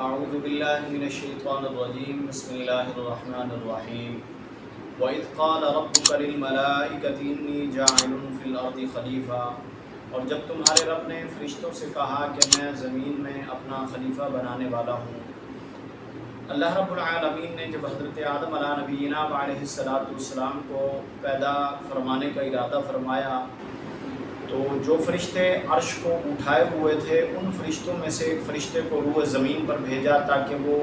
اعوذ باللہ من الشیطان الرجیم بسم اللہ الرحمن الرحیم وَإِذْ قَالَ رَبُّكَ لِلْمَلَائِكَةِ إِنِّي جَاعِلٌ فِي الْأَرْضِ خَلِيفَةً، اور جب تمہارے رب نے فرشتوں سے کہا کہ میں زمین میں اپنا خلیفہ بنانے والا ہوں۔ اللہ رب العالمین نے جب حضرت آدم علیہ نبینا علیہ السلام کو پیدا فرمانے کا ارادہ فرمایا تو جو فرشتے عرش کو اٹھائے ہوئے تھے ان فرشتوں میں سے ایک فرشتے کو روح زمین پر بھیجا تاکہ وہ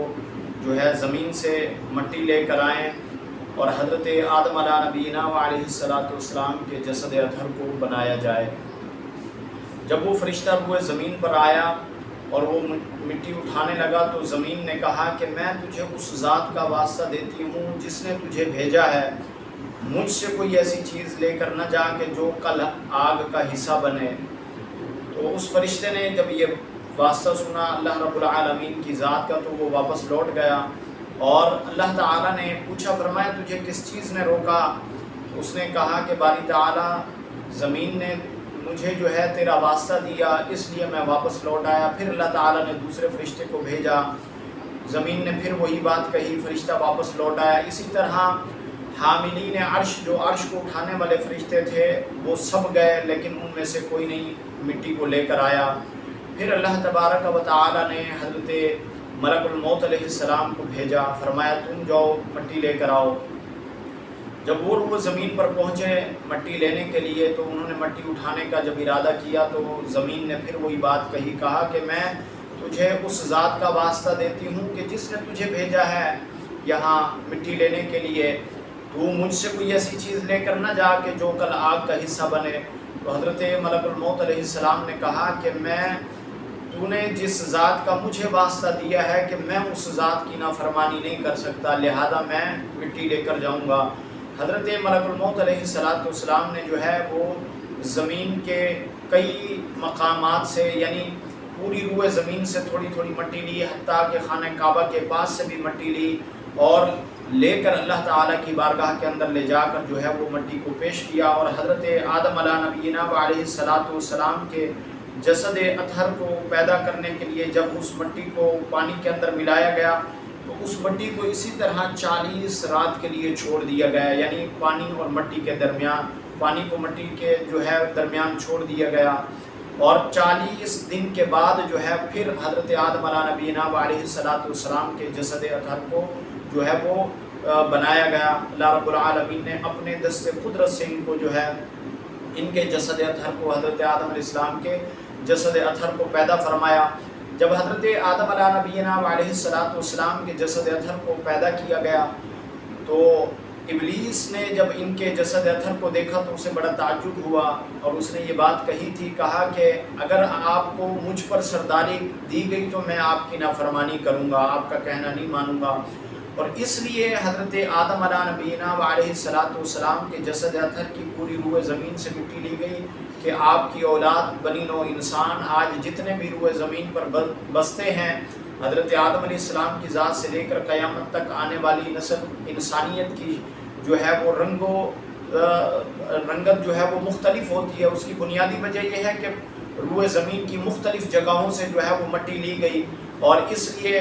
زمین سے مٹی لے کر آئیں اور حضرت آدم علیہ نبینا علیہ السلام کے جسد اطہر کو بنایا جائے۔ جب وہ فرشتہ روح زمین پر آیا اور وہ مٹی اٹھانے لگا تو زمین نے کہا کہ میں تجھے اس ذات کا واسطہ دیتی ہوں جس نے تجھے بھیجا ہے، مجھ سے کوئی ایسی چیز لے کر نہ جا کہ جو کل آگ کا حصہ بنے۔ تو اس فرشتے نے جب یہ واسطہ سنا اللہ رب العالمین کی ذات کا تو وہ واپس لوٹ گیا اور اللہ تعالیٰ نے پوچھا، فرمایا تجھے کس چیز نے روکا؟ اس نے کہا کہ باری تعالیٰ زمین نے مجھے تیرا واسطہ دیا اس لیے میں واپس لوٹ آیا۔ پھر اللہ تعالیٰ نے دوسرے فرشتے کو بھیجا، زمین نے پھر وہی بات کہی، فرشتہ واپس لوٹ آیا۔ اسی طرح حاملین عرش جو عرش کو اٹھانے والے فرشتے تھے وہ سب گئے لیکن ان میں سے کوئی نہیں مٹی کو لے کر آیا۔ پھر اللہ تبارک و تعالی نے حضرت ملک الموت علیہ السلام کو بھیجا، فرمایا تم جاؤ مٹی لے کر آؤ۔ جب وہ روح زمین پر پہنچے مٹی لینے کے لیے تو انہوں نے مٹی اٹھانے کا جب ارادہ کیا تو زمین نے پھر وہی بات کہی، کہا کہ میں تجھے اس ذات کا واسطہ دیتی ہوں کہ جس نے تجھے بھیجا ہے یہاں مٹی لینے کے لیے، تو مجھ سے کوئی ایسی چیز لے کر نہ جا کہ جو کل آگ کا حصہ بنے۔ تو حضرت ملک الموت علیہ السلام نے کہا کہ تو نے جس ذات کا مجھے واسطہ دیا ہے کہ میں اس ذات کی نافرمانی نہیں کر سکتا، لہذا میں مٹی لے کر جاؤں گا۔ حضرت ملک الموت علیہ السلام نے وہ زمین کے کئی مقامات سے یعنی پوری روح زمین سے تھوڑی تھوڑی مٹی لی، حتیٰ کہ خانہ کعبہ کے پاس سے بھی مٹی لی اور لے کر اللہ تعالیٰ کی بارگاہ کے اندر لے جا کر وہ مٹی کو پیش کیا، اور حضرت آدم علیہ نبینا علیہ السلام کے جسد اطہر کو پیدا کرنے کے لیے جب اس مٹی کو پانی کے اندر ملایا گیا تو اس مٹی کو اسی طرح 40 رات کے لیے چھوڑ دیا گیا، یعنی پانی اور مٹی کے درمیان، پانی کو مٹی کے درمیان چھوڑ دیا گیا، اور 40 دن کے بعد پھر حضرت آدم علیہ نبینا علیہ السلام کے جسد اطہر کو وہ بنایا گیا۔ اللہ رب العالمین نے اپنے دست قدرت سے ان کو ان کے جسد اطہر کو، حضرت آدم علیہ السلام کے جسد اطہر کو پیدا فرمایا۔ جب حضرت آدم علیہ نبینا علیہ السلام کے جسد اطہر کو پیدا کیا گیا تو ابلیس نے جب ان کے جسد اطہر کو دیکھا تو اسے بڑا تعجب ہوا اور اس نے یہ بات کہی تھی، کہا کہ اگر آپ کو مجھ پر سرداری دی گئی تو میں آپ کی نافرمانی کروں گا، آپ کا کہنا نہیں مانوں گا، اور اس لیے حضرت آدم علیہ نبینا علیہ السلام کے جسد اطہر کی پوری روح زمین سے مٹی لی گئی کہ آپ کی اولاد بنی نوع انسان آج جتنے بھی روح زمین پر بستے ہیں، حضرت آدم علیہ السلام کی ذات سے لے کر قیامت تک آنے والی نسل انسانیت کی وہ رنگت وہ مختلف ہوتی ہے۔ اس کی بنیادی وجہ یہ ہے کہ روح زمین کی مختلف جگہوں سے وہ مٹی لی گئی، اور اس لیے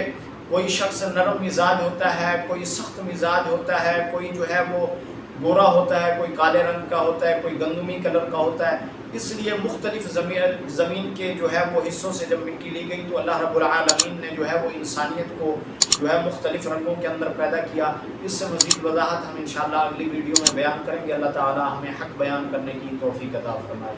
کوئی شخص نرم مزاج ہوتا ہے، کوئی سخت مزاج ہوتا ہے، کوئی وہ گورا ہوتا ہے، کوئی کالے رنگ کا ہوتا ہے، کوئی گندمی کلر کا ہوتا ہے۔ اس لیے مختلف زمین کے وہ حصوں سے جب مٹی لی گئی تو اللہ رب العالمین نے وہ انسانیت کو مختلف رنگوں کے اندر پیدا کیا۔ اس سے مزید وضاحت ہم انشاءاللہ اگلی ویڈیو میں بیان کریں گے۔ اللہ تعالی ہمیں حق بیان کرنے کی توفیق عطا فرمائے۔